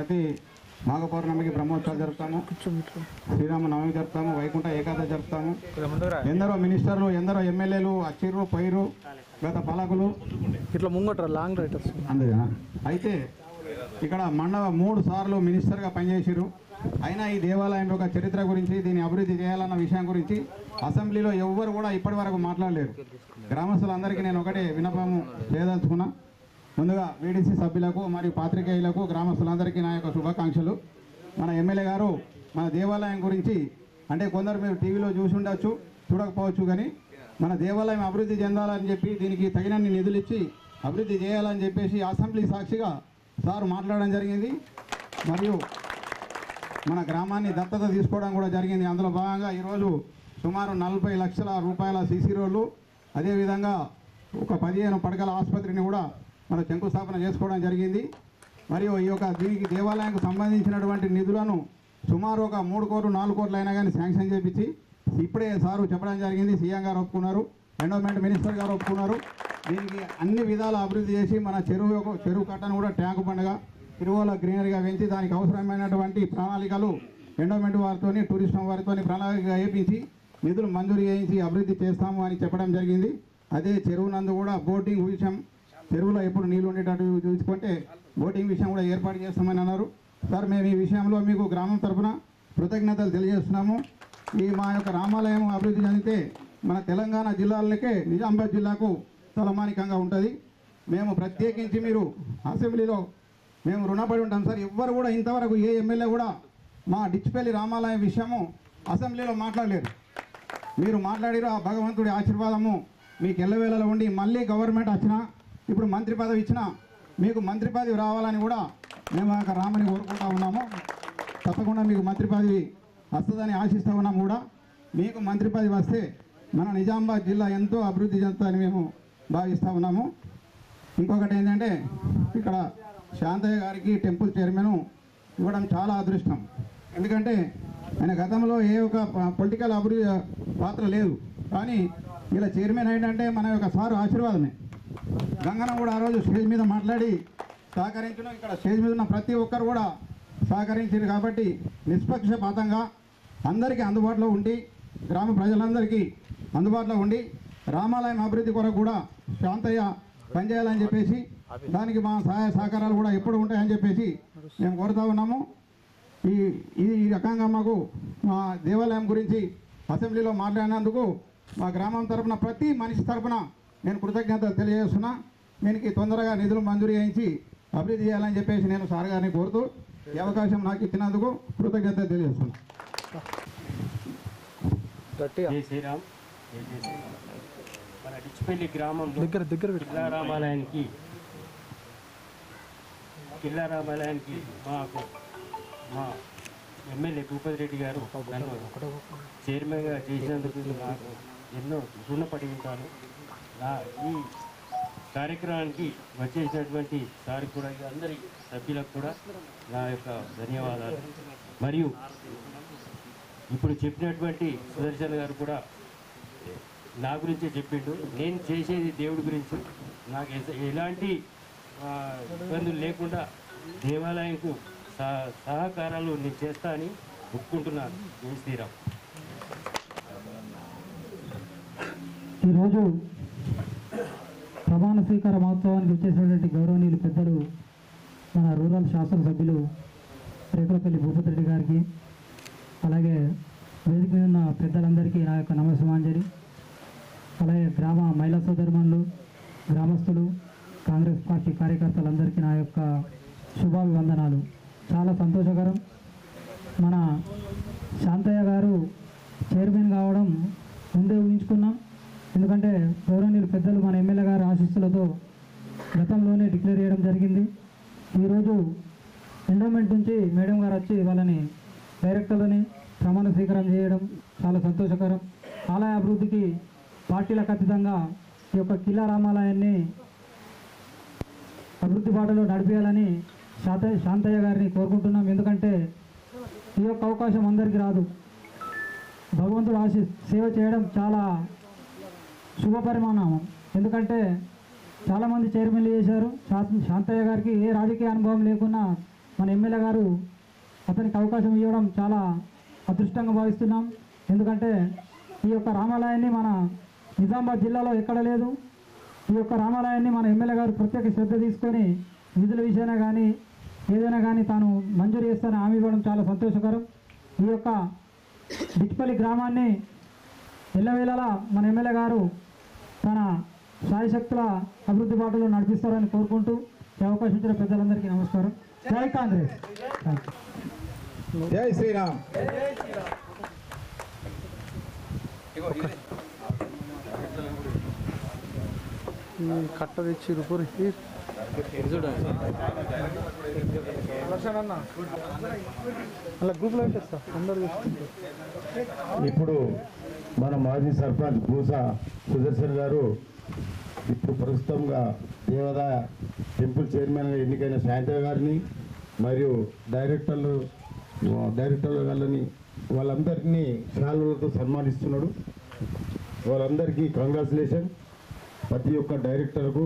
ప్రతి మాఘ పౌర్ణమికి బ్రహ్మోత్సవాలు జరుపుతాము, శ్రీరామ నవమి జరుపుతాము, వైకుంఠ ఏకాదశి జరుపుతాము. ఎందరో మినిస్టర్లు, ఎందరో ఎమ్మెల్యేలు వచ్చిర్రు పోయిరు, గత పాలకులు ఇట్లా ముంగట లాంగ్ రైటర్స్ అందుకేనా. అయితే ఇక్కడ 3 సార్లు మినిస్టర్గా పనిచేసారు. అయినా ఈ దేవాలయం యొక్క చరిత్ర గురించి, దీన్ని అభివృద్ధి చేయాలన్న విషయం గురించి అసెంబ్లీలో ఎవ్వరు కూడా ఇప్పటి వరకు మాట్లాడలేరు. గ్రామస్తులందరికీ నేను ఒకటే విన్నపము చేయదలుచుకున్నా. ముందుగా వీడీసీ సభ్యులకు మరియు పాత్రికేయులకు, గ్రామస్తులందరికీ నా యొక్క శుభాకాంక్షలు. మన ఎమ్మెల్యే గారు మన దేవాలయం గురించి, అంటే కొందరు మీరు టీవీలో చూసి ఉండొచ్చు, చూడకపోవచ్చు, కానీ మన దేవాలయం అభివృద్ధి చెందాలని చెప్పి దీనికి తగినన్ని నిధులు ఇచ్చి అభివృద్ధి చేయాలని చెప్పేసి అసెంబ్లీ సాక్షిగా సార్ మాట్లాడడం జరిగింది. మరియు మన గ్రామాన్ని దత్తత తీసుకోవడం కూడా జరిగింది. అందులో భాగంగా ఈరోజు సుమారు 40 లక్షల రూపాయల సీసీ రోడ్లు, అదేవిధంగా ఒక 15 పడకల ఆసుపత్రిని కూడా మన శంకుస్థాపన చేసుకోవడం జరిగింది. మరియు ఈ యొక్క దీనికి దేవాలయానికి సంబంధించినటువంటి నిధులను సుమారు ఒక 3 కోట్లు 4 కోట్లు అయినా కానీ శాంక్షన్ చేయించి ఇప్పుడే సారు చెప్పడం జరిగింది. సీఎం గారు ఒప్పుకున్నారు, ఎండోమెంట్ మినిస్టర్ గారు ఒప్పుకున్నారు. దీనికి అన్ని విధాల అభివృద్ధి చేసి మన చెరువు కట్టను కూడా ట్యాంకు బండగా తిరువల గ్రీనరీగా పెంచి దానికి అవసరమైనటువంటి ప్రణాళికలు ఎండోమెంట్ వారితో, టూరిజం వారితో ప్రణాళిక వేయించి నిధులు మంజూరు చేయించి అభివృద్ధి చేస్తాము అని చెప్పడం జరిగింది. అదే చెరువు నందు కూడా బోటింగ్ విషయం, చెరువులో ఎప్పుడు నీళ్ళు ఉండేటట్టు చూసుకుంటే బోటింగ్ విషయం కూడా ఏర్పాటు చేస్తామని అన్నారు. సార్ మేము ఈ విషయంలో మీకు గ్రామం తరఫున కృతజ్ఞతలు తెలియజేస్తున్నాము. ఈ మా యొక్క రామాలయం అభివృద్ధి చెందితే మన తెలంగాణ జిల్లాలకే నిజామాబాద్ జిల్లాకు తలమానికంగా ఉంటుంది. మేము ప్రత్యేకించి మీరు అసెంబ్లీలో మేము రుణపడి ఉంటాం సార్. ఎవ్వరు కూడా ఇంతవరకు ఏ ఎమ్మెల్యే కూడా మా డిచ్పల్లి రామాలయం విషయము అసెంబ్లీలో మాట్లాడలేరు. మీరు మాట్లాడిరు. ఆ భగవంతుడి ఆశీర్వాదము మీకు ఎల్లవేళలో ఉండి మళ్ళీ గవర్నమెంట్ వచ్చినా, ఇప్పుడు మంత్రి పదవి ఇచ్చినా మీకు మంత్రి పదవి రావాలని కూడా మేము ఆ రామని కోరుకుంటా ఉన్నాము. తప్పకుండా మీకు మంత్రి పదవి వస్తుందని ఆశిస్తూ ఉన్నాము. కూడా మీకు మంత్రి పదవి వస్తే మన నిజామాబాద్ జిల్లా ఎంతో అభివృద్ధి చెందుతుందని మేము భావిస్తూ ఉన్నాము. ఇంకొకటి ఏంటంటే ఇక్కడ శాంతయ్య గారికి టెంపుల్ చైర్మన్ ఇవ్వడం చాలా అదృష్టం. ఎందుకంటే ఆయన గతంలో ఏ ఒక పొలిటికల్ అభివృద్ధి పాత్ర లేదు, కానీ ఇలా చైర్మన్ ఏంటంటే మన యొక్క సారు ఆశీర్వాదమే. గంగన కూడా ఆ రోజు స్టేజ్ మీద మాట్లాడి సహకరించడం, ఇక్కడ స్టేజ్ మీద ఉన్న ప్రతి ఒక్కరు కూడా సహకరించారు. కాబట్టి నిష్పక్షపాతంగా అందరికీ అందుబాటులో ఉండి, గ్రామ ప్రజలందరికీ అందుబాటులో ఉండి రామాలయం అభివృద్ధి కొరకు కూడా శాంతయ్య పనిచేయాలని చెప్పేసి, దానికి మా సహాయ సహకారాలు కూడా ఎప్పుడు ఉంటాయని చెప్పేసి మేము కోరుతా ఉన్నాము. ఈ రకంగా మాకు మా దేవాలయం గురించి అసెంబ్లీలో మాట్లాడినందుకు మా గ్రామం తరఫున ప్రతి మనిషి తరఫున నేను కృతజ్ఞతలు తెలియజేస్తున్నా. దీనికి తొందరగా నిధులు మంజూరు చేయించి అభివృద్ధి చేయాలని చెప్పేసి నేను సార్ గారిని కోరుతూ ఈ అవకాశం నాకు ఇచ్చినందుకు కృతజ్ఞతలు తెలియజేస్తున్నా. శ్రీరామ్. మన డిచ్పల్లి గ్రామంలో కిల్లా రామాలయానికి మా ఎమ్మెల్యే భూపతి రెడ్డి గారు నన్ను చైర్మన్గా చేసినందుకు నాకు ఎన్నో రుణపడి ఉంటాను. ఈ కార్యక్రమానికి వచ్చేసినటువంటి సార్ కూడా, అందరి సభ్యులకు కూడా నా యొక్క ధన్యవాదాలు. మరియు ఇప్పుడు చెప్పినటువంటి సుదర్శన్ గారు కూడా నా గురించే చెప్పిండు. నేను చేసేది దేవుడి గురించి, నాకు ఎలాంటి ఇబ్బందులు లేకుండా దేవాలయంకు సహకారాలు నేను చేస్తా అని ఒప్పుకుంటున్నాను. జై శ్రీరామ్. ఈరోజు ప్రమాణ స్వీకార మహోత్సవానికి వచ్చేసినటువంటి గౌరవనీయులు పెద్దలు మన రూరల్ శాసనసభ్యులు రేకులపల్లి భూపతి రెడ్డి గారికి, అలాగే వేదిక మీద ఉన్న పెద్దలందరికీ నా యొక్క నమస్సుమాంజలి. అలాగే గ్రామ మహిళా సోదరుమణులు, గ్రామస్తులు, కాంగ్రెస్ పార్టీ కార్యకర్తలందరికీ నా యొక్క శుభాభివందనాలు. చాలా సంతోషకరం. మన శాంతయ్య గారు చైర్మన్ కావడం ముందే ఊహించుకున్నాం. ఎందుకంటే గౌరవనీయులు పెద్దలు మన ఎమ్మెల్యే గారి ఆశీస్సులతో గతంలోనే డిక్లేర్ చేయడం జరిగింది. ఈరోజు ఎండోమెంట్ నుంచి మేడం గారు వచ్చి వాళ్ళని డైరెక్టర్లని ప్రమాణ స్వీకారం చేయడం చాలా సంతోషకరం. ఆలయ అభివృద్ధికి పార్టీలకు అతీతంగా ఈ యొక్క కిల్లా రామాలయాన్ని అభివృద్ధి బాటలో నడిపేయాలని శాంతయ్య గారిని కోరుకుంటున్నాం. ఎందుకంటే ఈ యొక్క అవకాశం అందరికీ రాదు. భగవంతుడు సేవ చేయడం చాలా శుభపరిమాణం. ఎందుకంటే చాలామంది చైర్మన్లు చేశారు. శాంతయ్య గారికి ఏ రాజకీయ అనుభవం లేకున్నా మన ఎమ్మెల్యే గారు అతనికి అవకాశం ఇవ్వడం చాలా అదృష్టంగా భావిస్తున్నాం. ఎందుకంటే ఈ యొక్క రామాలయాన్ని మన నిజామాబాద్ జిల్లాలో ఎక్కడ లేదు. ఈ యొక్క రామాలయాన్ని మన ఎమ్మెల్యే గారు ప్రత్యేక శ్రద్ధ తీసుకొని నిధుల విషయాన కానీ ఏదైనా కానీ తాను మంజూరు చేస్తానని హామీ ఇవ్వడం చాలా సంతోషకరం. ఈ యొక్క బిట్పల్లి గ్రామాన్ని ఎల్లవేళలా మన ఎమ్మెల్యే గారు తన శాయశక్తుల అభివృద్ధి బాటలో నడిపిస్తారని కోరుకుంటూ ఈ అవకాశం ఇచ్చిన పెద్దలందరికీ నమస్కారం. జై కాంగ్రెస్. జై శ్రీరామ్. ఈ కట్ట తెచ్చి పూరి అలా గ్రూప్లో పెట్టేస్తా అందరూ చూసుకుంటారు. ఇప్పుడు మన మాజీ సర్పంచ్ పూసా సుదర్శన్ గారు ఇప్పుడు ప్రస్తుతంగా దేవాదాయ టెంపుల్ చైర్మన్గా ఎన్నికైన శాంతయ్య గారిని మరియు డైరెక్టర్లు వాళ్ళని వాళ్ళందరినీ శాలువలతో సన్మానిస్తున్నాడు. వాళ్ళందరికీ కంగ్రాచులేషన్. ప్రతి ఒక్క డైరెక్టర్కు.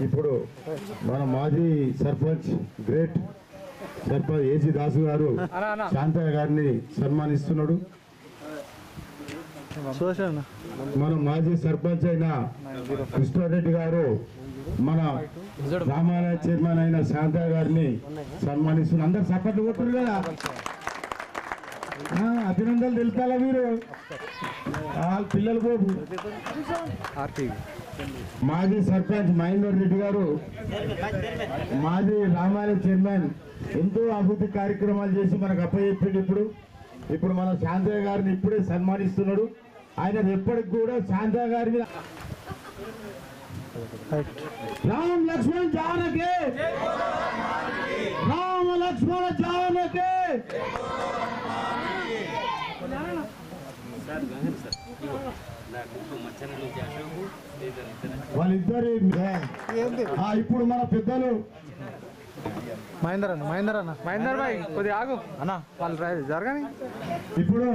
ఇప్పుడు మన మాజీ సర్పంచ్ గ్రేట్ సర్పంచ్ ఏజీ దాసు గారు శాంతయ్య గారిని సన్మానిస్తున్నాడు. మన మాజీ సర్పంచ్ అయిన కృష్ణారెడ్డి గారు మన రామాలయ చైర్మన్ అయిన శాంతయ్య గారిని సన్మానిస్తున్నారు. అందరు సపోర్ట్ కొట్టున్నారు కదా, అభినందనలు తెలుపాలా మీరు పిల్లలకు. మాజీ సర్పంచ్ మహేందర్ రెడ్డి గారు మాజీ రామాలయ చైర్మన్ ఎంతో అభివృద్ధి కార్యక్రమాలు చేసి మనకు అప్పచెప్పిండు. ఇప్పుడు మన శాంతయ్య గారిని ఇప్పుడే సన్మానిస్తున్నాడు. ఆయన ఎప్పటికి కూడా శాంతయ్య గారి మీద రామ లక్ష్మణ్ జానకి, రామ లక్ష్మణ జానకి. వాళ్ళిద్దరి ఇప్పుడు మన పెద్దలు మహేందర్ భాయ్ కొద్దిగా ఆగు అన్న, వాళ్ళు జరగని. ఇప్పుడు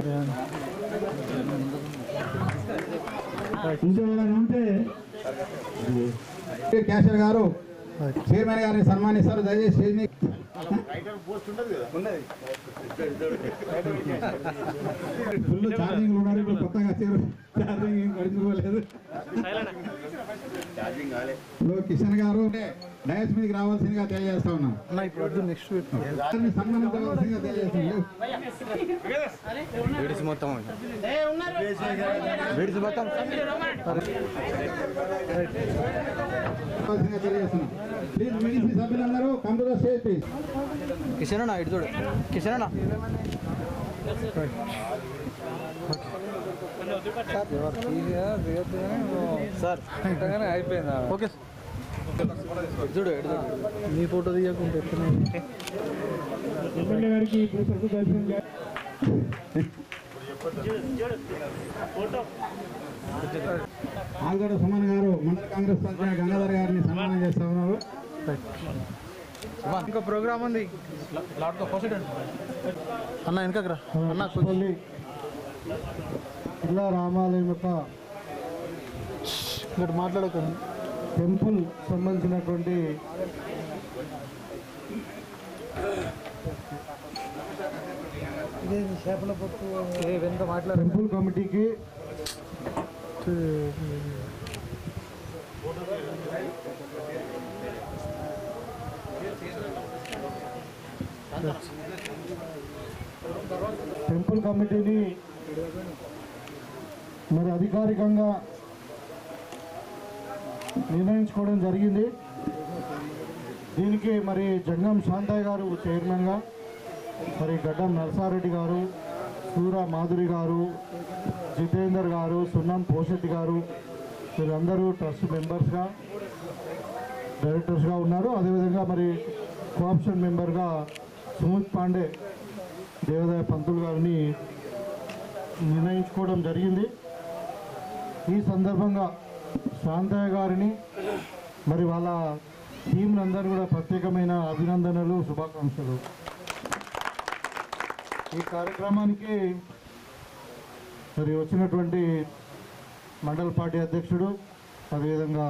ఇంకేమైనా ఉంటే క్యాషర్ గారు చైర్మన్ గారిని సన్మానిస్తారు. దయచేసి స్టేజ్ మీద ఫుల్ ఛార్జింగ్ ఉన్నారు. ఇప్పుడు కొత్తగా వచ్చారు, ఛార్జింగ్ ఏం పడించుకోలేదు. కిషన్ గారు డయస్ మీదకి రావాల్సిందిగా తెలియజేస్తా ఉన్నాం. ఇప్పుడు నెక్స్ట్ సన్మానించవలసిందిగా తెలియజేస్తున్నాం. ప్లీజ్ మిగిలిన సభ్యులందరూ కంప్యూటర్ స్టేజ్ ప్లీజ్. కిషన్ అన్న ఇటు చూడు, కిషన్ అన్న సార్ అయిపోయిందా? ఓకే చూడు మీ ఫోటో తీయకుంటే ఎమ్మెల్యే గారికి ఆల్గడ సుమన్ గారు మండల కాంగ్రెస్ అధ్యక్షుడు గంగాధర్ గారిని సన్మానం చేస్తా ఉన్నారు. ఇంకా ప్రోగ్రామ్ ఉంది అన్న, వెనకకు రా అన్న. జిల్లా రామాలయం యొక్క ఇక్కడ మాట్లాడకండి. టెంపుల్ సంబంధించినటువంటి టెంపుల్ కమిటీకి మరి అధికారికంగా నిర్ణయించుకోవడం జరిగింది. దీనికి మరి జంగం శాంతయ్య గారు చైర్మన్గా, మరి గడ్డం నరసారెడ్డి గారు, సూర మాధురి గారు, జితేందర్ గారు, సున్నం పోషెట్టి గారు, వీళ్ళందరూ ట్రస్ట్ మెంబర్స్గా డైరెక్టర్స్గా ఉన్నారు. అదేవిధంగా మరి కోఆప్షన్ మెంబర్గా సుమిత్ పాండే దేవాదాయ పంతులు గారిని నిర్ణయించుకోవడం జరిగింది. ఈ సందర్భంగా శాంతయ్య గారిని మరి వాళ్ళ టీంలందరూ కూడా ప్రత్యేకమైన అభినందనలు, శుభాకాంక్షలు. ఈ కార్యక్రమానికి మరి వచ్చినటువంటి మండల పార్టీ అధ్యక్షుడు, అదేవిధంగా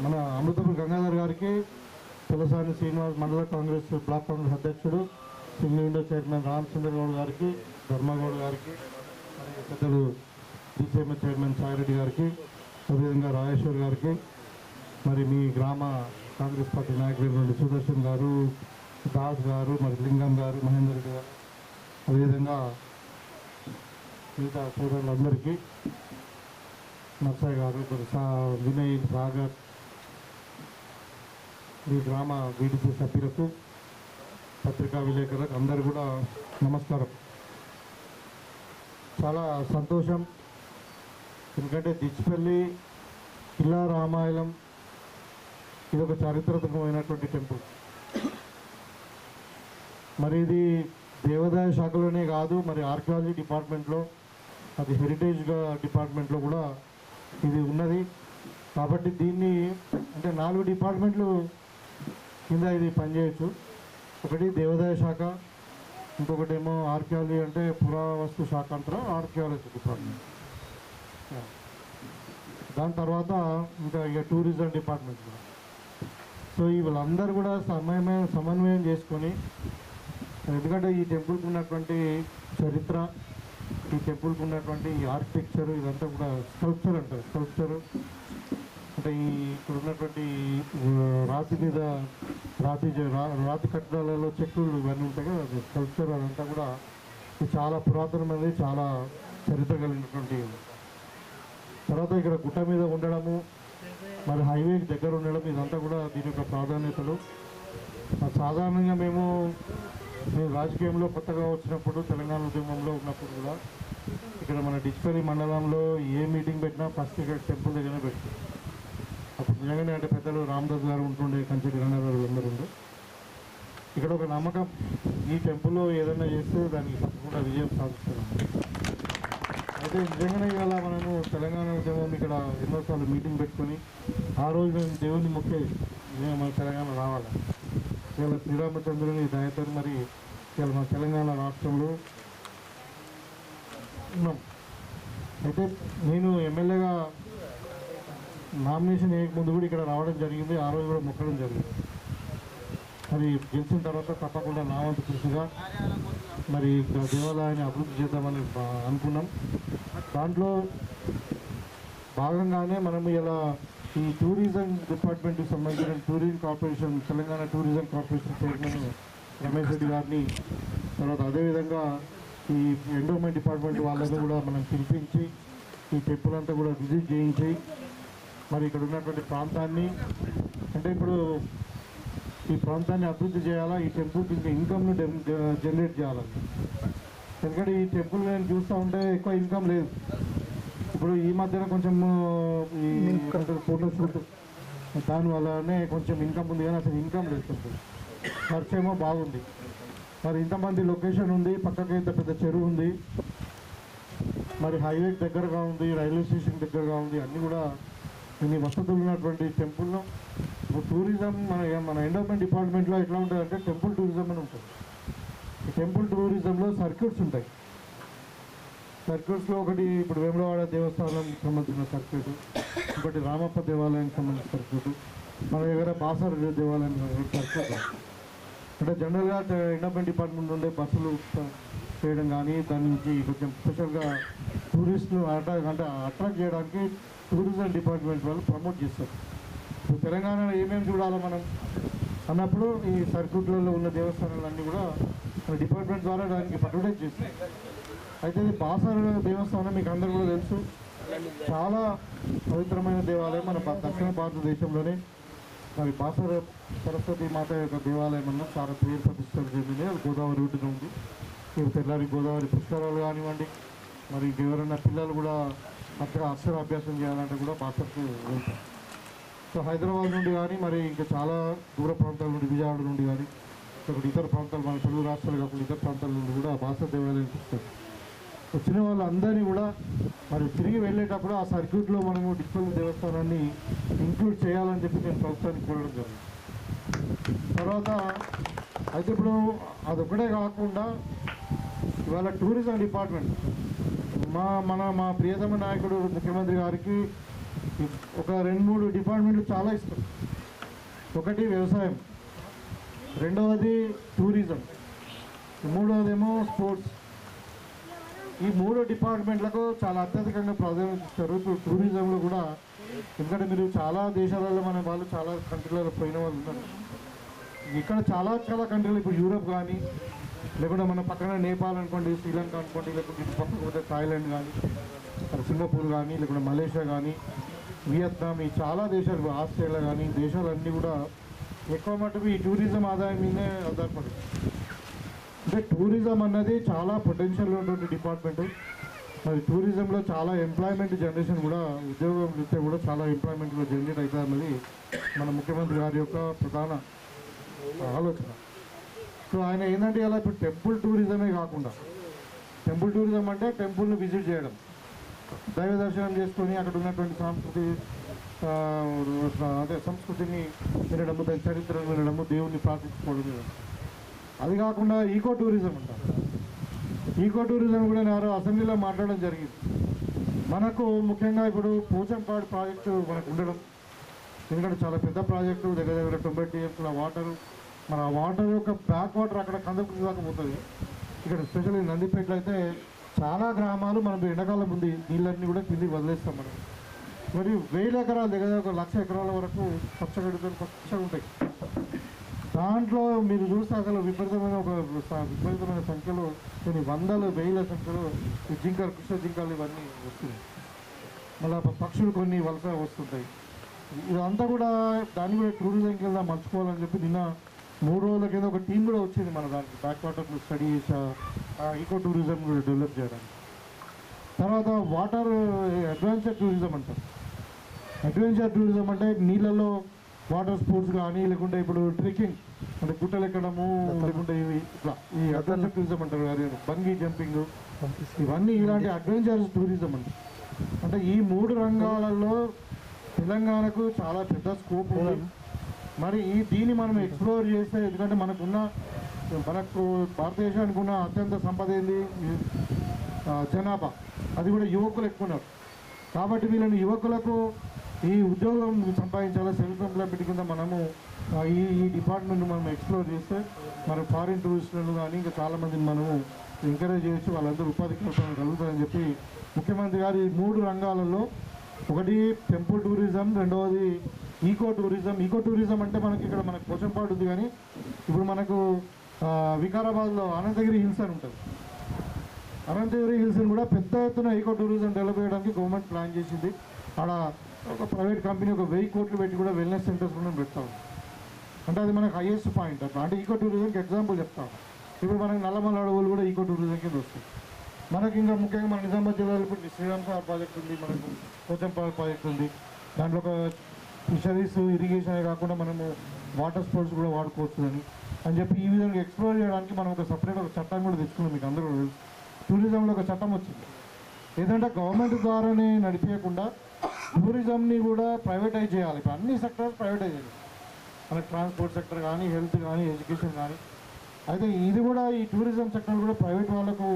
మన అమృతపురం గంగాధర్ గారికి, తులసాని శ్రీనివాస్ మండల కాంగ్రెస్ బ్లాక్ కాంగ్రెస్ అధ్యక్షుడు, single window chairman Ramachandra Goud గారికి, ధర్మగౌడ్ గారికి, మరియు పెద్దలు డిసిఎంఏ చైర్మన్ సాయిరెడ్డి గారికి, అదేవిధంగా రాజేశ్వర్ గారికి, మరి మీ గ్రామ కాంగ్రెస్ పార్టీ నాయకులు సుదర్శన్ గారు, దాస్ గారు, మరి లింగం గారు, మహేందర్ రెడ్డి గారు, అదేవిధంగా మిగతా సోదరులందరికీ, నర్సయ్య గారు, వినయ్, సాగర్, ఈ గ్రామ వీడిపి సభ్యులకు, పత్రికా విలేకరులకు అందరూ కూడా నమస్కారం. చాలా సంతోషం, ఎందుకంటే దిచ్చిపల్లి కిల్లా రామాయణం ఇది ఒక చారిత్రాత్మకమైనటువంటి టెంపుల్. మరి ఇది దేవాదాయ శాఖలోనే కాదు, మరి ఆర్కియాలజీ డిపార్ట్మెంట్లో, అది హెరిటేజ్గా డిపార్ట్మెంట్లో కూడా ఇది ఉన్నది. కాబట్టి దీన్ని అంటే 4 డిపార్ట్మెంట్లు కింద ఇది పనిచేయచ్చు. ఒకటి దేవాదాయ శాఖ, ఇంకొకటి ఏమో ఆర్కియాలజీ అంటే పురావస్తు శాఖ అంటారు, ఆర్కియాలజీ డిపార్ట్మెంట్. దాని తర్వాత ఇంకా ఇక టూరిజం డిపార్ట్మెంట్ కూడా. సో వీళ్ళందరూ కూడా సమన్వయం చేసుకొని, ఎందుకంటే ఈ టెంపుల్కి ఉన్నటువంటి చరిత్ర, ఈ టెంపుల్కి ఉన్నటువంటి ఈ ఆర్కిటెక్చర్, ఇదంతా కూడా స్కల్ప్చర్ అంటారు. స్కల్ప్చర్ అంటే ఈ ఇక్కడ ఉన్నటువంటి రాతి మీద రాతి కట్టడాలలో చెక్కులు ఇవన్నీ ఉంటాయి కదా, అది స్కల్ప్చర్. అదంతా కూడా చాలా పురాతనమైనది, చాలా చరిత్ర కలిగినటువంటి. తర్వాత ఇక్కడ గుట్ట మీద ఉండడము, మరి హైవేకి దగ్గర ఉండడం, ఇదంతా కూడా దీని యొక్క ప్రాధాన్యతలు. సాధారణంగా మేము రాజకీయంలో కొత్తగా వచ్చినప్పుడు, తెలంగాణ ఉద్యమంలో ఉన్నప్పుడు కూడా ఇక్కడ మన డిచ్పల్లి మండలంలో ఏ మీటింగ్ పెట్టినా ఫస్ట్ ఇక్కడ టెంపుల్ దగ్గరనే పెడతాం. అప్పుడు నిజంగానే అంటే పెద్దలు రామదాస్ గారు ఉంటుండే, కంచెటి గంగాధర్ అందరూ ఉండే. ఇక్కడ ఒక నమ్మకం, ఈ టెంపుల్లో ఏదైనా చేస్తే దానికి తప్పకుండా విజయం సాధిస్తున్నాం. అయితే నిజంగానే ఇవాళ మనము తెలంగాణ ఉద్యమం ఇక్కడ ఎన్నోసార్లు మీటింగ్ పెట్టుకొని, ఆ రోజు మేము దేవుని మొక్కేది మన తెలంగాణ రావాలి. ఇవాళ శ్రీరామచంద్రుని దయతో మరి ఇవాళ మన తెలంగాణ రాష్ట్రంలో ఉన్నాం. అయితే నేను ఎమ్మెల్యేగా నామినేషన్ వేయకముందు కూడా ఇక్కడ రావడం జరిగింది, ఆ రోజు కూడా మొక్కడం జరిగింది. మరి గెలిచిన తర్వాత తప్పకుండా నా వంతు కృషిగా మరి దేవాలయాన్ని అభివృద్ధి చేద్దామని అనుకున్నాం. దాంట్లో భాగంగానే మనం ఇలా ఈ టూరిజం డిపార్ట్మెంట్కి సంబంధించిన tourism corporation, Telangana tourism corporation chairman Ramesh Reddy గారిని, తర్వాత అదేవిధంగా ఈ ఎండోమెంట్ డిపార్ట్మెంట్ వాళ్ళని కూడా మనం పిలిపించి ఈ టెంపుల్ అంతా కూడా విజిట్ చేయించి, మరి ఇక్కడ ఉన్నటువంటి ప్రాంతాన్ని, అంటే ఇప్పుడు ఈ ప్రాంతాన్ని అభివృద్ధి చేయాలా, ఈ టెంపుల్కి ఇంకా ఇన్కమ్ను జనరేట్ చేయాలని. ఎందుకంటే ఈ టెంపుల్ నేను చూస్తూ ఉంటే ఎక్కువ ఇన్కమ్ లేదు. ఇప్పుడు ఈ మధ్యన కొంచెం ఈ ఫోటోషూట్ దానివల్లనే కొంచెం ఇన్కమ్ ఉంది, కానీ అసలు ఇన్కమ్ లేదు. టెంపుల్ ఖర్చు ఏమో బాగుంది. మరి ఇంతమంది లొకేషన్ ఉంది, పక్కకి ఇంత పెద్ద చెరువు ఉంది, మరి హైవేకి దగ్గరగా ఉంది, రైల్వే స్టేషన్ దగ్గరగా ఉంది, అన్నీ కూడా ఇన్ని వసతులు ఉన్నటువంటి టెంపుల్లో టూరిజం మన ఎండోమెంట్ డిపార్ట్మెంట్లో ఎట్లా ఉంటుందంటే టెంపుల్ టూరిజం అని ఉంటుంది. ఈ టెంపుల్ టూరిజంలో సర్క్యూట్స్ ఉంటాయి. సర్క్యూట్స్లో ఒకటి ఇప్పుడు వేములవాడ దేవస్థానానికి సంబంధించిన సర్క్యూట్, ఇంకోటి రామప్ప దేవాలయానికి సంబంధించిన సర్క్యూట్, మన దగ్గర బాసర దేవాలయానికి సర్క్యూట్. అంటే జనరల్గా ఎండోమెంట్ డిపార్ట్మెంట్ ఉండే బస్సులు చేయడం కానీ, దాని నుంచి కొంచెం స్పెషల్గా టూరిస్టులు అట్రాక్ట్ చేయడానికి టూరిజం డిపార్ట్మెంట్ వాళ్ళు ప్రమోట్ చేస్తారు. ఇప్పుడు తెలంగాణలో ఏమేమి చూడాలో మనం అన్నప్పుడు ఈ సర్క్యూట్లలో ఉన్న దేవస్థానాలన్నీ కూడా మన డిపార్ట్మెంట్ ద్వారా దానికి అడ్వర్టైజ్ చేస్తారు. అయితే ఇది బాసర దేవస్థానం మీకు అందరూ కూడా తెలుసు, చాలా పవిత్రమైన దేవాలయం. మన దక్షిణ భారతదేశంలోనే మరి బాసర సరస్వతి మాత యొక్క దేవాలయం అన్న చాలా పేరు ప్రతిష్టలు చెందింది. అది గోదావరి ఒడ్డున ఉంది. ఇప్పుడు తెల్లారి గోదావరి పుష్కరాలు కానివ్వండి, మరి ఎవరైనా పిల్లలు కూడా అక్కడ అక్షరాభ్యాసం చేయాలంటే కూడా బాసరకు వెళ్తారు. సో హైదరాబాద్ నుండి కానీ, మరి ఇంకా చాలా దూర ప్రాంతాల నుండి, విజయవాడ నుండి కానీ, ఇక్కడ ఇతర ప్రాంతాలు, మన తెలుగు రాష్ట్రాలు కాకుండా ఇతర ప్రాంతాల నుండి కూడా బాసర దేవాలయం చూస్తారు. వచ్చిన వాళ్ళందరినీ కూడా మరి తిరిగి వెళ్ళేటప్పుడు ఆ సర్క్యూట్లో మనము డిస్పల్లి దేవస్థానాన్ని ఇంక్లూడ్ చేయాలని చెప్పి నేను ప్రభుత్వానికి కోరడం జరిగింది. తర్వాత అయితే ఇప్పుడు అదొక్కటే కాకుండా ఇవాళ టూరిజం డిపార్ట్మెంట్ మా ప్రియతమ నాయకుడు ముఖ్యమంత్రి గారికి ఒక 2-3 డిపార్ట్మెంట్లు చాలా ఇష్టం. ఒకటి వ్యవసాయం, రెండవది టూరిజం, మూడవదేమో స్పోర్ట్స్. ఈ 3 డిపార్ట్మెంట్లకు చాలా అత్యధికంగా ప్రాధాన్యత ఇస్తారు. టూరిజంలో కూడా, ఎందుకంటే మీరు చాలా దేశాలలో మన వాళ్ళు చాలా కంట్రీలలో పోయిన వాళ్ళు ఉన్నారు. ఇక్కడ చాలా చాలా కంట్రీలు, ఇప్పుడు యూరోప్ కానీ, లేకుంటే మన పక్కన నేపాల్ అనుకోండి, శ్రీలంక అనుకోండి, లేకుంటే ఇటు పక్కన పోతే థాయిలాండ్ కానీ, సింగపూర్ కానీ, లేకుంటే మలేషియా కానీ, వియత్నాం, ఈ చాలా దేశాలు, ఆస్ట్రేలియా కానీ, దేశాలన్నీ కూడా ఎక్కువ మటుకు ఈ టూరిజం ఆదాయం మీదే ఆధారపడి. అంటే టూరిజం అన్నది చాలా పొటెన్షియల్ ఉన్నటువంటి డిపార్ట్మెంట్. మరి టూరిజంలో చాలా ఎంప్లాయ్మెంట్ జనరేషన్ కూడా, ఉద్యోగం రీత్యా కూడా చాలా ఎంప్లాయ్మెంట్ కూడా జనరేట్ అవుతుంది అన్నది మన ముఖ్యమంత్రి గారి యొక్క ప్రధాన ఆలోచన. సో ఆయన ఏంటంటే ఇలా ఇప్పుడు టెంపుల్ టూరిజమే కాకుండా, టెంపుల్ టూరిజం అంటే టెంపుల్ని విజిట్ చేయడం, దైవ దర్శనం చేసుకొని అక్కడ ఉన్నటువంటి సంస్కృతిని వినడము, దాని చరిత్రను వినడము, దేవుణ్ణి ప్రార్థించుకోవడం. అది కాకుండా ఈకో టూరిజం అంటారు. ఈకో టూరిజం కూడా నేను అసెంబ్లీలో మాట్లాడడం జరిగింది. మనకు ముఖ్యంగా ఇప్పుడు పోచంపాడు ప్రాజెక్టు మనకు ఉండడం, ఎందుకంటే చాలా పెద్ద ప్రాజెక్టు, దగ్గర దగ్గర 90 TMల వాటరు. మన ఆ వాటర్ యొక్క బ్యాక్ వాటర్ అక్కడ కందకుడి దాకా పోతుంది. ఇక్కడ స్పెషల్లీ నందిపేటలో అయితే చాలా గ్రామాలు మనం ఎండాకాలం ముందు నీళ్ళన్నీ కూడా కింది వదిలేస్తాం మనం. మరి 1000 ఎకరాలు, దగ్గర ఒక 1,00,000 ఎకరాల వరకు పచ్చగడ్డతో పచ్చగా ఉంటాయి. దాంట్లో మీరు చూస్తే అసలు విపరీతమైన సంఖ్యలో, కొన్ని 100,000 సంఖ్యలో ఈ జింకలు, కృష్ణ జింకలు ఇవన్నీ వస్తున్నాయి. మళ్ళీ పక్షులు కొన్ని వలస వస్తుంటాయి. ఇదంతా కూడా దాన్ని కూడా టూరిజం కింద మర్చుకోవాలని చెప్పి నిన్న 3 రోజుల కింద ఒక టీం కూడా వచ్చింది మన దానికి, బ్యాక్ వాటర్ను స్టడీ చేసి ఈకో టూరిజం కూడా డెవలప్ చేయడానికి. తర్వాత వాటర్ అడ్వెంచర్ టూరిజం అంటారు. అడ్వెంచర్ టూరిజం అంటే నీళ్ళలో వాటర్ స్పోర్ట్స్ కానీ, లేకుంటే ఇప్పుడు ట్రెక్కింగ్ అంటే గుట్టలు ఎక్కడము, లేకుంటే ఇట్లా ఈ అడ్వెంచర్ టూరిజం అంటారు. బంగీ జంపింగ్, ఇవన్నీ ఇలాంటి అడ్వెంచర్ టూరిజం అంటారు. అంటే ఈ 3 రంగాలలో తెలంగాణకు చాలా పెద్ద స్కోప్ ఉంది. మరి దీన్ని మనం ఎక్స్ప్లోర్ చేస్తే, ఎందుకంటే మనకు భారతదేశానికి ఉన్న అత్యంత సంపద ఏంది, జనాభా, అది కూడా యువకులు ఎక్కువ ఉన్నారు. కాబట్టి వీళ్ళని యువకులకు ఈ ఉద్యోగం సంపాదించాలి, సెల్ఫ్ ఎంప్లాయ్మెంట్ కింద మనము ఈ డిపార్ట్మెంట్ మనం ఎక్స్ప్లోర్ చేస్తే మన ఫారిన్ టూరిస్టులను కానీ ఇంకా చాలామందిని మనము ఎంకరేజ్ చేయొచ్చు, వాళ్ళందరూ ఉపాధి కల్పన కలుగుతారని చెప్పి ముఖ్యమంత్రి గారు ఈ 3 రంగాలలో, ఒకటి టెంపుల్ టూరిజం, రెండవది ఈకో టూరిజం. ఈకో టూరిజం అంటే మనకి ఇక్కడ మనకు పోచంపాడు ఉంది, కానీ ఇప్పుడు మనకు వికారాబాద్లో అనంతగిరి హిల్స్ అని ఉంటుంది. అనంతగిరి హిల్స్ని కూడా పెద్ద ఎత్తున ఈకో టూరిజం డెవలప్ చేయడానికి గవర్నమెంట్ ప్లాన్ చేసింది. అక్కడ ఒక ప్రైవేట్ కంపెనీ ఒక 1000 కోట్లు పెట్టి కూడా వెల్నెస్ సెంటర్స్ కూడా పెడతాము. అంటే అది మనకు హైయెస్ట్ పాయింట్ అట్లా. అంటే ఈకో టూరిజంకి ఎగ్జాంపుల్ చెప్తాము. ఇప్పుడు మనకి నల్లమల్ల అడవులు కూడా ఈకో టూరిజం కింద వస్తాయి. మనకి ఇంకా ముఖ్యంగా మన నిజామాబాద్ జిల్లాలో ఇప్పుడు శ్రీరామ్ సాగర్ ప్రాజెక్ట్ ఉంది, మనకు పోచంపాడు ప్రాజెక్ట్ ఉంది. దాంట్లో ఒక ఫిషరీస్, ఇరిగేషన్ కాకుండా మనము వాటర్ స్పోర్ట్స్ కూడా వాడుకోవచ్చు అని చెప్పి ఈ విధంగా ఎక్స్ప్లోర్ చేయడానికి మనం ఒక సపరేట్ ఒక చట్టం కూడా తెచ్చుకున్నాం. మీకు అందరూ టూరిజంలో ఒక చట్టం వచ్చింది. ఏదంటే గవర్నమెంట్ ద్వారానే నడిపించకుండా టూరిజంని కూడా ప్రైవేటైజ్ చేయాలి. ఇప్పుడు అన్ని సెక్టర్స్ ప్రైవేటైజ్ చేయాలి. మనకి ట్రాన్స్పోర్ట్ సెక్టర్ కానీ, హెల్త్ కానీ, ఎడ్యుకేషన్ కానీ. అయితే ఇది కూడా ఈ టూరిజం సెక్టర్ కూడా ప్రైవేట్ వాళ్ళకు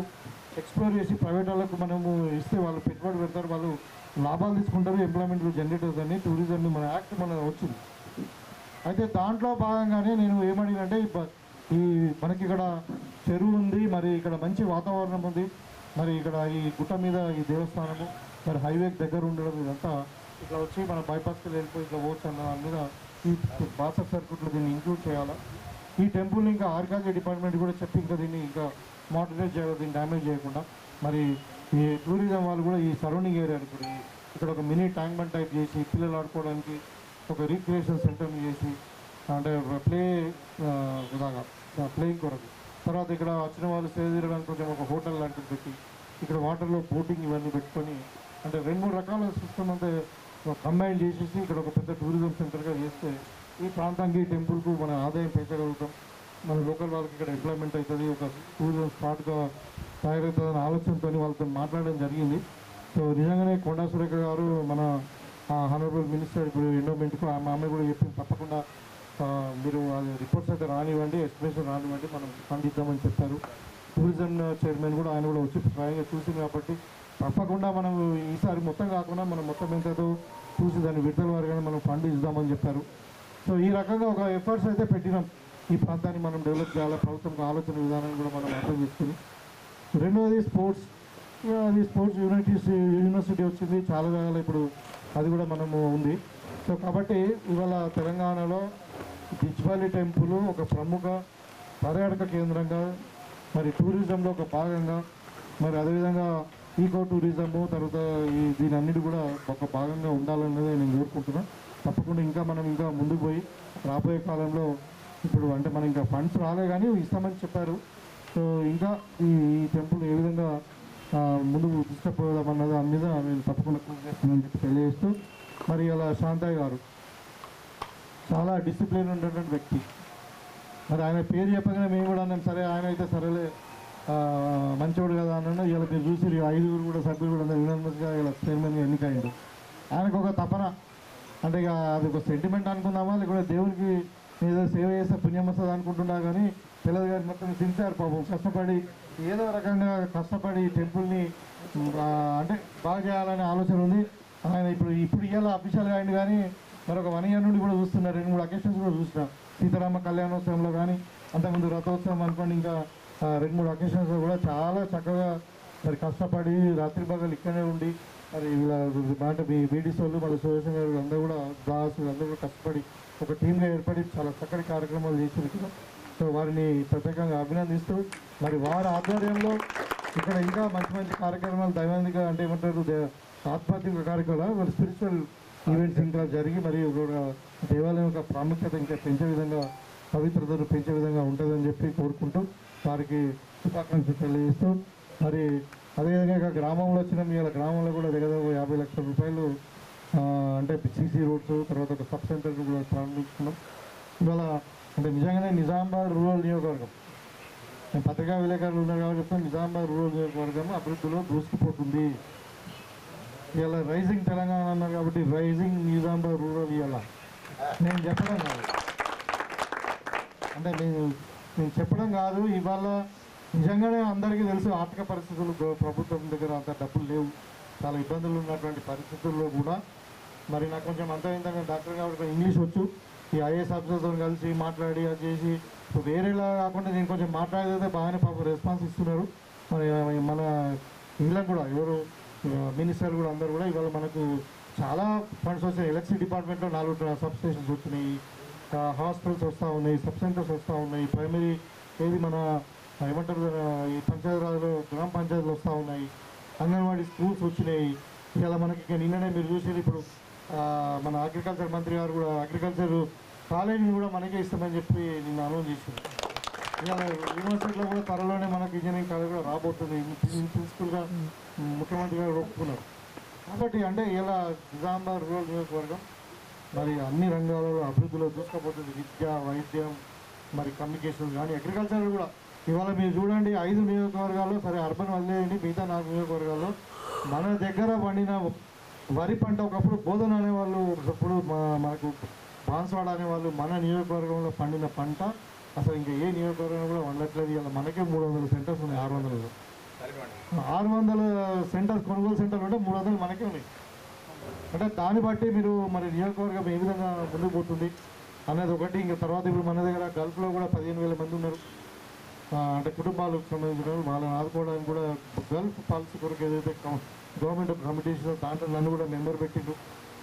ఎక్స్ప్లోర్ చేసి ప్రైవేట్ వాళ్ళకు మనము ఇస్తే వాళ్ళు పెట్టుబడి పెడతారు, వాళ్ళు లాభాలు తీసుకుంటారు, ఎంప్లాయ్మెంట్ జనరేట్ అవుతుంది. టూరిజంని మన యాక్ట్ మన వచ్చింది. అయితే దాంట్లో భాగంగానే నేను ఏమడిగినంటే, ఈ మనకి ఇక్కడ చెరువు ఉంది, మరి ఇక్కడ మంచి వాతావరణం ఉంది, మరి ఇక్కడ ఈ గుట్ట మీద ఈ దేవస్థానము, మరి హైవేకి దగ్గర ఉండడం, ఇదంతా ఇట్లా వచ్చి మన బైపాస్కి వెళ్ళిపోయి ఇట్లా పోవచ్చు అన్న దాని మీద ఈ బాసర్ సర్క్యూట్లో దీన్ని ఇంక్లూడ్ చేయాలా. ఈ టెంపుల్ని ఇంకా ఆర్కియాలజీ డిపార్ట్మెంట్ కూడా చెప్పి ఇంకా దీన్ని ఇంకా మోడర్నైజ్ చేయాలి, దీన్ని డ్యామేజ్ చేయకుండా. మరి ఈ టూరిజం వాళ్ళు కూడా ఈ సరౌండింగ్ ఏరియా ఇప్పుడు ఇక్కడ ఒక మినీ ట్యాంక్ బండ్ టైప్ చేసి పిల్లలు ఆడుకోవడానికి ఒక రీక్రియేషన్ సెంటర్ని చేసి, అంటే ప్లేయింగ్ కొరకు. తర్వాత ఇక్కడ వచ్చిన వాళ్ళు స్టే చేయడానికి కొంచెం ఒక హోటల్ లాంటిది పెట్టి ఇక్కడ వాటర్లో బోటింగ్ ఇవన్నీ పెట్టుకొని, అంటే 2-3 రకాల సిస్టమ్ అంతా కంబైన్ చేసేసి ఇక్కడ ఒక పెద్ద టూరిజం సెంటర్గా చేస్తే ఈ ప్రాంతానికి, ఈ టెంపుల్కు మన ఆదాయం పెంచగలుగుతాం. మన లోకల్ వాళ్ళకి ఇక్కడ ఎంప్లాయ్మెంట్ అవుతుంది, ఒక టూరిజం స్పాట్గా తయారవుతుందనే ఆలోచనతో వాళ్ళతో మాట్లాడడం జరిగింది. సో నిజంగానే కొండా సురేఖ గారు మన హానరబుల్ మినిస్టర్ ఇప్పుడు ఎండోమెంట్కు ఆమె కూడా చెప్పింది, తప్పకుండా మీరు అది రిపోర్ట్స్ అయితే రానివ్వండి, ఎస్టిమేషన్ రానివ్వండి, మనం ఫండ్ ఇద్దామని చెప్పారు. టూరిజం చైర్మన్ కూడా ఆయన కూడా వచ్చి స్వయంగా చూసింది కాబట్టి తప్పకుండా మనం ఈసారి మొత్తం కాకుండా మనం మొత్తం ఎంతతో చూసి దాన్ని విడుదల వారిగానే మనం ఫండ్ ఇద్దామని చెప్పారు. సో ఈ రకంగా ఒక ఎఫర్ట్స్ అయితే పెట్టినాం. ఈ ప్రాంతాన్ని మనం డెవలప్ చేయాలి, ప్రభుత్వం ఆలోచన విధానాన్ని కూడా మనం అర్థం చేసుకుని. రెండవది స్పోర్ట్స్. అది స్పోర్ట్స్ యూనివర్సిటీ వచ్చింది చాలా జాగాలో, ఇప్పుడు అది కూడా మనము ఉంది. సో కాబట్టి ఇవాళ తెలంగాణలో బిచ్వాలీ టెంపుల్ ఒక ప్రముఖ పర్యాటక కేంద్రంగా, మరి టూరిజంలో ఒక భాగంగా, మరి అదేవిధంగా ఈకో టూరిజము తర్వాత దీని అన్నిటి కూడా ఒక భాగంగా ఉండాలన్నది నేను కోరుకుంటున్నాను. తప్పకుండా ఇంకా మనం ఇంకా ముందుకు పోయి రాబోయే కాలంలో ఇప్పుడు అంటే మనం ఇంకా ఫండ్స్ రాలే కానీ ఇస్తామని చెప్పారు. సో ఇంకా ఈ టెంపుల్ ఏ విధంగా ముందుకు తీసుకుపోదాం అన్నది దాని మీద నేను తప్పకుండా కృషి చేస్తానని చెప్పి తెలియజేస్తూ, మరి ఇలా శాంతయ్య గారు చాలా డిసిప్లిన్ ఉన్నటువంటి వ్యక్తి. మరి ఆయన పేరు చెప్పగానే మేము కూడా అన్నాం, సరే ఆయన అయితే సరేలే మంచోడు కదా అన్న. ఇలా మీరు చూసి 5 కూడా సభ్యులు కూడా యునానిమస్గా ఇలా చైర్మన్గా ఎన్నికయ్యాడు. ఆయనకు ఒక తపన, అంటే ఇక అది ఒక సెంటిమెంట్ అనుకుందామా లేకపోతే దేవునికి ఏదో సేవ చేస్తే పుణ్యం వస్తుంది అనుకుంటున్నా కానీ పిల్లలు గారు మొత్తం సిన్సియర్ పాపం కష్టపడి ఏదో రకంగా కష్టపడి టెంపుల్ని అంటే బాగా చేయాలనే ఆలోచన ఉంది. ఆయన ఇప్పుడు ఇవాళ అఫీషియల్గా అయింది కానీ మరొక 1 year నుండి కూడా చూస్తున్నారు. 2-3 అకేషన్స్ కూడా చూసినా, సీతారామ కళ్యాణోత్సవంలో కానీ అంతకుముందు రథోత్సవం అనుకోండి, ఇంకా 2-3 అకేషన్స్లో కూడా చాలా చక్కగా మరి కష్టపడి రాత్రి పగలు ఇక్కడనే ఉండి మరి ఇలా మాట బీడీస్ వాళ్ళు మళ్ళీ సురేషన్ గారు అందరూ కూడా దాస్ అందరూ కూడా కష్టపడి ఒక టీమ్గా ఏర్పడి చాలా చక్కటి కార్యక్రమాలు చేసింది కదా. సో వారిని ప్రత్యేకంగా అభినందిస్తూ మరి వారి ఆధ్వర్యంలో ఇక్కడ ఇంకా మంచి మంచి కార్యక్రమాలు దైవాంధిక అంటే ఏమంటారు ఆధ్యాత్మిక కార్యక్రమాలు మరి స్పిరిచువల్ ఈవెంట్స్ ఇంకా జరిగి మరి దేవాలయం యొక్క ప్రాముఖ్యత ఇంకా పెంచే విధంగా పవిత్రతను పెంచే విధంగా ఉంటుందని చెప్పి కోరుకుంటూ వారికి శుభాకాంక్షలు తెలియజేస్తూ, మరి అదేవిధంగా ఇక గ్రామంలో వచ్చిన మీ గ్రామంలో కూడా దగ్గర 50 లక్షల రూపాయలు అంటే సీసీ రోడ్స్ తర్వాత ఒక సబ్ సెంటర్ కూడా ప్రారంభించుకున్నాం. ఇవాళ అంటే నిజంగానే నిజామాబాద్ రూరల్ నియోజకవర్గం, నేను పత్రికా విలేకరులు ఉన్నారు కాబట్టి చెప్తాను, నిజామాబాద్ రూరల్ నియోజకవర్గం అభివృద్ధిలో దూసుకుపోతుంది. ఇలా రైజింగ్ తెలంగాణ అన్నారు కాబట్టి రైజింగ్ నిజామాబాద్ రూరల్ ఇవాళ నేను చెప్పడం కాదు, అంటే నేను చెప్పడం కాదు. ఇవాళ నిజంగానే అందరికీ తెలుసు ఆర్థిక పరిస్థితులు ప్రభుత్వం దగ్గర అంత డబ్బులు లేవు, చాలా ఇబ్బందులు ఉన్నటువంటి పరిస్థితుల్లో కూడా మరి నాకు కొంచెం అంతగా డాక్టర్ కాబట్టి ఇంగ్లీష్ వచ్చు, ఈ ఐఏఎస్ ఆఫీసర్తో కలిసి మాట్లాడి అది చేసి వేరేలా కాకుండా నేను కొంచెం మాట్లాడితే బాగానే పాపం రెస్పాన్స్ ఇస్తున్నారు. మరి మన ఇంగ్లాండ్ కూడా ఎవరు మినిస్టర్ కూడా అందరూ కూడా ఇవాళ మనకు చాలా ఫండ్స్ వస్తాయి. ఎలక్ట్రిసిటీ డిపార్ట్మెంట్లో 4 సబ్ స్టేషన్స్ వచ్చినాయి, హాస్పిటల్స్ వస్తూ ఉన్నాయి, సబ్ సెంటర్స్ వస్తూ ఉన్నాయి, ప్రైమరీ ఏది మన ఏమంటారు ఈ పంచాయతీరాజ్లో గ్రామ పంచాయతీలు వస్తూ ఉన్నాయి, అంగన్వాడీ స్కూల్స్ వచ్చినాయి. ఇలా మనకి నిన్ననే మీరు చూసేది ఇప్పుడు మన అగ్రికల్చర్ మంత్రి గారు కూడా అగ్రికల్చర్ కాలేజీని కూడా మనకే ఇస్తామని చెప్పి నిన్న అనౌన్స్ చేసింది. ఇలా యూనివర్సిటీలో కూడా త్వరలోనే మనకి ఇంజనీరింగ్ కాలేజ్ కూడా రాబోతుంది, ప్రిన్సిపల్గా ముఖ్యమంత్రి గారు ఒప్పుకున్నారు. కాబట్టి అంటే ఇలా నిజామాబాద్ రూరల్ నియోజకవర్గం మరి అన్ని రంగాలలో అభివృద్ధిలో దూసుకుపోతుంది. విద్య, వైద్యం, మరి కమ్యూనికేషన్ కానీ అగ్రికల్చర్ కూడా ఇవాళ మీరు చూడండి 5 నియోజకవర్గాల్లో సరే అర్బన్ వదిలేయండి, మిగతా 4 నియోజకవర్గాల్లో మన దగ్గర పండిన వరి పంట ఒకప్పుడు బోధన అనేవాళ్ళు, ఒకప్పుడు మనకు బాన్స్వాడ అనేవాళ్ళు, మన నియోజకవర్గంలో పండిన పంట అసలు ఇంకా ఏ నియోజకవర్గంలో కూడా వండట్లేదు. ఇలా మనకే 300 సెంటర్స్ ఉన్నాయి, 600 సెంటర్స్ కొనుగోలు సెంటర్లు ఉంటే 300 మనకే ఉన్నాయి. అంటే దాన్ని బట్టి మీరు మరి నియోజకవర్గం ఏ విధంగా ముందుకు పోతుంది అనేది ఒకటి. ఇంకా తర్వాత ఇప్పుడు మన దగ్గర గల్ఫ్లో కూడా 15,000 మంది ఉన్నారు, అంటే కుటుంబాలకు సంబంధించిన వాళ్ళని ఆదుకోవడానికి కూడా గల్ఫ్ పాలసీ కొరకు ఏదైతే గవర్నమెంట్ కమిటీస్ దాంట్లో నన్ను కూడా మెంబర్ పెట్టిండు.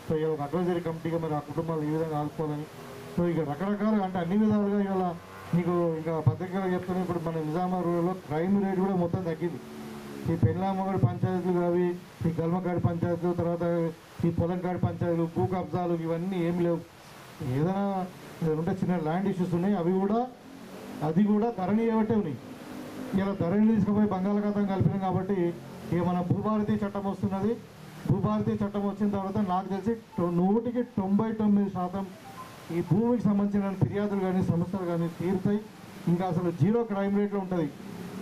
సో ఇక ఒక అడ్వైజరీ కమిటీగా మరి ఆ కుటుంబాలు ఏ విధంగా ఆదుకోవాలని. సో ఇక రకరకాలుగా అంటే అన్ని విధాలుగా ఇవాళ మీకు ఇంకా పత్రికగా చెప్తున్నా. ఇప్పుడు మన నిజామాబాద్ రూరల్లో క్రైమ్ రేట్ కూడా మొత్తం తగ్గింది. ఈ పెళ్ళామగడి పంచాయతీలు అవి, ఈ గల్మకాడి పంచాయతీలు, తర్వాత ఈ పొలంకాడి పంచాయతీలు, భూ కబ్జాలు ఇవన్నీ ఏమి లేవు. ఏదైనా ఉంటే చిన్న ల్యాండ్ ఇష్యూస్ ఉన్నాయి, అవి కూడా అది కూడా ధరణి ఏమంటే ఉన్నాయి. ఇలా ధరణి తీసుకుపోయి బంగాళాఖాతం కలిపినాం కాబట్టి ఇక మన భూభారతీయ చట్టం వస్తున్నది. భూభారతీయ చట్టం వచ్చిన తర్వాత నాకు తెలిసి 100కి 99% ఈ భూమికి సంబంధించిన ఫిర్యాదులు కానీ సమస్యలు కానీ తీరుతాయి. ఇంకా అసలు 0 క్రైమ్ రేట్లో ఉంటుంది.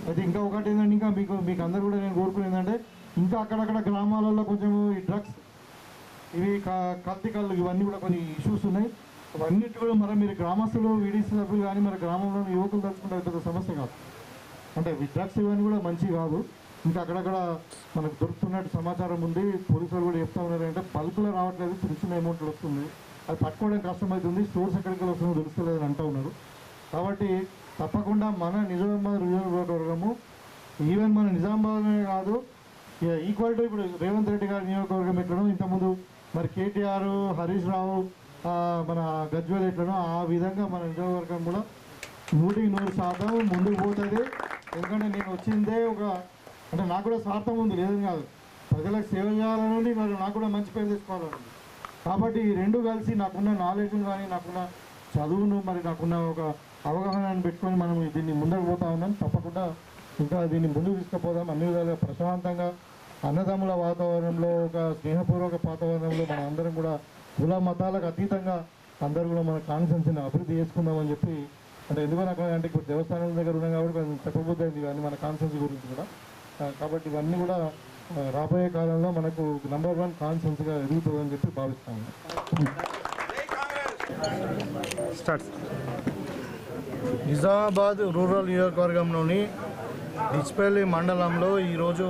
అయితే ఇంకా ఒకటి ఏంటంటే ఇంకా మీకు అందరూ కూడా నేను కోరుకునేది ఏంటంటే ఇంకా అక్కడక్కడ గ్రామాలలో కొంచెం ఈ డ్రగ్స్ ఇవి కల్తీ కళ్ళు ఇవన్నీ కూడా కొన్ని ఇష్యూస్ ఉన్నాయి. అవన్నిటి కూడా మరి మీరు గ్రామస్తులు వీడీసీ సభ్యులు కానీ మరి గ్రామంలో యువకులు తలుచుకుంటే పెద్ద సమస్య కాదు. అంటే డ్రగ్స్ ఇవన్నీ కూడా మంచి కాదు. ఇంకా అక్కడక్కడ మనకు దొరుకుతున్నట్టు సమాచారం ఉంది. పోలీసులు కూడా చెప్తా ఉన్నారు అంటే బల్క్లో రావట్లేదు, చిన్న చిన్న అమౌంట్లు వస్తుంది, అది పట్టుకోవడం కష్టమవుతుంది, స్టోర్స్ ఎక్కడికి వస్తుందో దొరుకుతలేదని అంటూ ఉన్నారు. కాబట్టి తప్పకుండా మన నిజామాబాద్ నియోజకవర్గము ఈవెన్ మన నిజామాబాద్నే కాదు, ఈక్వల్ టు ఇప్పుడు రేవంత్ రెడ్డి గారి నియోజకవర్గం ఎట్లనో ఇంతకుముందు మరి కేటీఆర్, హరీష్ రావు, మన గజ్వేల్ ఎట్లనో ఆ విధంగా మన నియోజకవర్గం కూడా 100% ముందుకు పోతుంది. ఎందుకంటే నేను వచ్చిందే అంటే నాకు కూడా స్వార్థం ఉంది, లేదని కాదు, ప్రజలకు సేవ చేయాలని, మరి నాకు కూడా మంచి పేరు తెచ్చుకోవాలని. కాబట్టి ఈ రెండు కలిసి నాకున్న నాలెడ్జ్ను కానీ నాకున్న చదువును మరి నాకున్న ఒక అవగాహనను పెట్టుకొని మనం దీన్ని ముందుకు పోతా ఉన్నాం. తప్పకుండా ఇంకా దీన్ని ముందుకు తీసుకుపోదాం. అన్ని విధాలుగా ప్రశాంతంగా అన్నదమ్ముల వాతావరణంలో, ఒక స్నేహపూర్వక వాతావరణంలో మన అందరం కూడా కుల మతాలకు అతీతంగా అందరూ కూడా మన కాన్ఫరెన్స్ని అభివృద్ధి చేసుకుందామని చెప్పి, అంటే ఎందుకో నాకు అంటే ఇప్పుడు దేవస్థానం దగ్గర ఉన్నాం కాబట్టి కొంచెం చెప్పబోతుంది కానీ మన కాన్ఫరెన్స్ గురించి కూడా. కాబట్టి ఇవన్నీ కూడా రాబోయే కాలంలో మనకు నంబర్ 1 కాన్ఫరెన్స్గా ఎదుగుతుందని చెప్పి భావిస్తాము. నిజామాబాద్ రూరల్ నియోజకవర్గంలోని డిచ్పల్లి మండలంలో ఈరోజు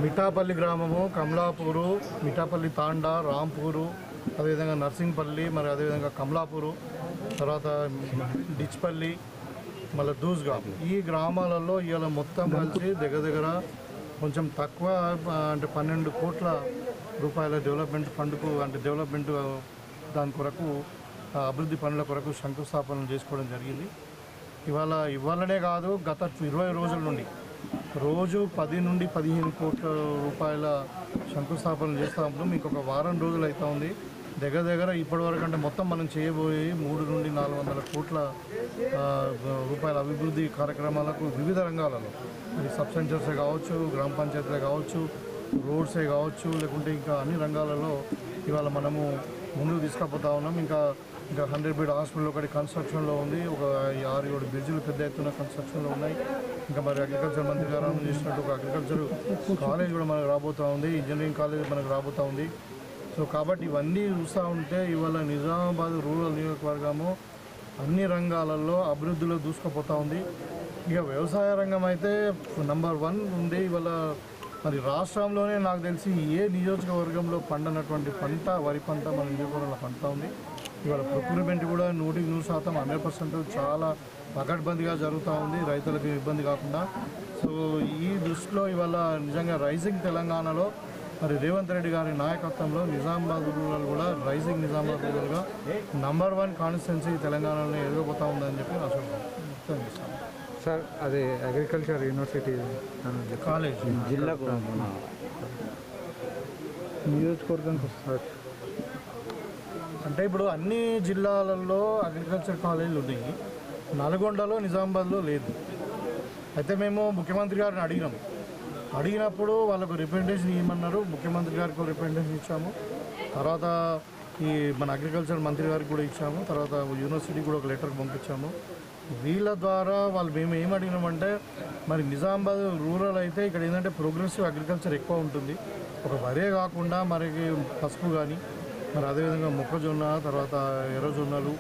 మిఠాపల్లి గ్రామము, కమలాపూరు, మిఠాపల్లి తాండా, రాంపూరు, అదేవిధంగా నర్సింగ్పల్లి, మరి అదేవిధంగా కమలాపూరు, తర్వాత డిచ్పల్లి, మళ్ళీ దూస్గాం, ఈ గ్రామాలలో ఇవాళ మొత్తం కలిసి దగ్గర కొంచెం తక్కువ అంటే 12 కోట్ల రూపాయల డెవలప్మెంట్ ఫండ్కు, అంటే డెవలప్మెంట్ దాని కొరకు అభివృద్ధి పనుల కొరకు శంకుస్థాపన చేసుకోవడం జరిగింది. ఇవాళనే కాదు, గత 20 రోజుల నుండి రోజు 10 నుండి 15 కోట్ల రూపాయల శంకుస్థాపన చేస్తూ ఉంటాం. ఇంకొక వారం రోజులు అవుతూ ఉంది. దగ్గర ఇప్పటివరకు అంటే మొత్తం మనం చేయబోయే 300 నుండి 400 కోట్ల రూపాయల అభివృద్ధి కార్యక్రమాలకు వివిధ రంగాలలో, ఇది సబ్ సెంటర్సే కావచ్చు, గ్రామ పంచాయతీలే కావచ్చు, రోడ్సే కావచ్చు, లేకుంటే ఇంకా అన్ని రంగాలలో ఇవాళ మనము ముందుకు తీసుకుపోతా ఉన్నాం. ఇంకా 100 బెడ్ హాస్పిటల్ ఒకటి కన్స్ట్రక్షన్లో ఉంది. ఒక 6-7 బ్రిడ్జిలు పెద్ద ఎత్తున కన్స్ట్రక్షన్లో ఉన్నాయి. ఇంకా మరి అగ్రికల్చర్ మంత్రి గారు చేసినట్టు ఒక అగ్రికల్చర్ కాలేజ్ కూడా మనకు రాబోతూ ఉంది, ఇంజనీరింగ్ కాలేజ్ మనకు రాబోతూ ఉంది. సో కాబట్టి ఇవన్నీ చూస్తూ ఉంటే ఇవాళ నిజామాబాద్ రూరల్ నియోజకవర్గము అన్ని రంగాలలో అభివృద్ధిలో దూసుకుపోతూ ఉంది. ఇక వ్యవసాయ రంగం అయితే నంబర్ 1 ఉంది. ఇవాళ మరి రాష్ట్రంలోనే నాకు తెలిసి ఏ నియోజకవర్గంలో పండనటువంటి పంట వరి పంట మన నియోజకవర్గంలో పండుతూ ఉంది. ఇవాళ ప్రొక్యూర్మెంట్ కూడా 100% 100% చాలా పకడ్బందీగా జరుగుతూ ఉంది, రైతులకు ఇబ్బంది కాకుండా. సో ఈ దృష్టిలో ఇవాళ నిజంగా రైజింగ్ తెలంగాణలో మరి రేవంత్ రెడ్డి గారి నాయకత్వంలో నిజామాబాద్ రూరల్ కూడా రైజింగ్ నిజామాబాద్ రూరల్గా నంబర్ 1 కాన్స్టిట్యున్సీ తెలంగాణలో ఎదగబోతూ ఉందని చెప్పి వ్యక్తం చేస్తాను. సార్ అది అగ్రికల్చర్ యూనివర్సిటీ కాలేజ్ జిల్లాకు నియోజకవర్గానికి వస్తారు. అంటే ఇప్పుడు అన్ని జిల్లాలలో అగ్రికల్చర్ కాలేజీలు ఉన్నాయి, నల్గొండలో నిజామాబాద్లో లేదు. అయితే మేము ముఖ్యమంత్రి గారిని అడిగినప్పుడు వాళ్ళకు రిప్రజెంటేషన్ ఇవ్వమన్నారు. ముఖ్యమంత్రి గారికి రిప్రజెంటేషన్ ఇచ్చాము. తర్వాత ఈ మన అగ్రికల్చర్ మంత్రి గారికి కూడా ఇచ్చాము. తర్వాత యూనివర్సిటీకి కూడా ఒక లెటర్ పంపించాము. వీళ్ళ ద్వారా మేము ఏం అడిగినామంటే, మరి నిజామాబాద్ రూరల్ అయితే ఇక్కడ ఏంటంటే ప్రోగ్రెసివ్ అగ్రికల్చర్ ఎక్కువ ఉంటుంది. ఒక వరే కాకుండా మనకి పసుపు కానీ, మరి అదేవిధంగా మొక్కజొన్న, తర్వాత ఎర్రజొన్నలు,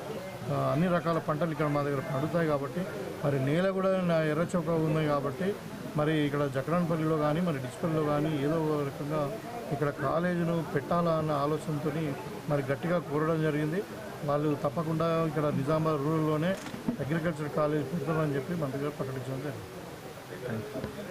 అన్ని రకాల పంటలు ఇక్కడ మా దగ్గర పండుతాయి. కాబట్టి మరి నేల కూడా ఎర్రచౌక ఉన్నాయి. కాబట్టి మరి ఇక్కడ జకరాన్పల్లిలో కానీ, మరి డిచ్పల్లిలో కానీ ఏదో రకంగా ఇక్కడ కాలేజీను పెట్టాలా అన్న ఆలోచనతో మరి గట్టిగా కోరడం జరిగింది. వాళ్ళు తప్పకుండా ఇక్కడ నిజామాబాద్ రూరల్లోనే అగ్రికల్చర్ కాలేజ్ పెడతామని చెప్పి మంత్రి గారు ప్రకటించడం జరిగింది.